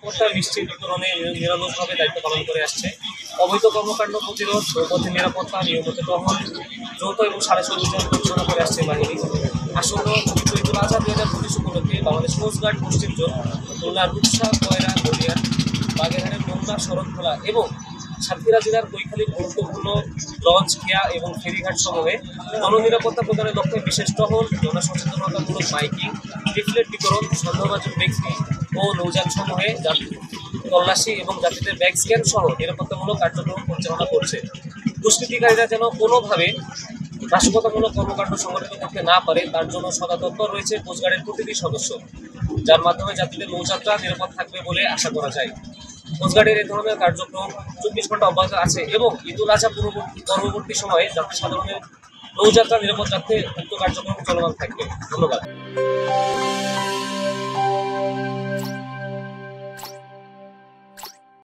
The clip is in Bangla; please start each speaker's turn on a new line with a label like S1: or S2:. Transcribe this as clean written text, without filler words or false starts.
S1: নিরাপত্তা নিশ্চিত বিতরণে নিরলসভাবে দায়িত্ব পালন করে আসছে। অবৈধ কর্মকাণ্ড প্রতিরোধ, নৌপথে নিরাপত্তা, নিয়মিত টহল, যৌথ এবং সাড়ে অভিযান পরিচালনা করে আসছে বাহিনী। আসন্ন ঈদুল আজহা 2025 উপলক্ষে বাংলাদেশ কোস্ট গার্ড পশ্চিম জোন খুলনার রূপসা, কয়রা, গড়িয়া, বাগেরহাটের মোংলা, শরৎখোলা এবং সাতক্ষীরা জেলার কৈখালীর গুরুত্বপূর্ণ লঞ্চ, খেয়া এবং ফেরিঘাট সমূহে জননিরাপত্তা প্রদানের লক্ষ্যে বিশেষ টহল, জনসচেতনতামূলক মাইকিং, লিফলেট বিতরণ, সন্দেহভাজন ব্যক্তি ও নৌযান সমূহে তল্লাশি এবং যাত্রীদের ব্যাগ স্ক্যান সহ নিরাপত্তামূলক কার্যক্রম পরিচালনা করছে। দুষ্কৃতিকারীরা যেন কোনোভাবে নাশকতামূলক কর্মকাণ্ড সংগঠিত করতে না পারে তার জন্য সদা তৎপর রয়েছে কোস্টগার্ডের প্রতিটি সদস্য, যার মাধ্যমে যাত্রীদের নৌযাত্রা নিরাপদ থাকবে বলে আশা করা যায়। কোস্টগার্ডের এই ধরনের কার্যক্রম 24 ঘন্টা অব্যাহত আছে এবং ঈদুল আজহা পরবর্তী সময়ে যাত্রী সাধারণের নৌযাত্রা নিরাপদ রাখতে উক্ত কার্যক্রম চলমান থাকবে। ধন্যবাদ।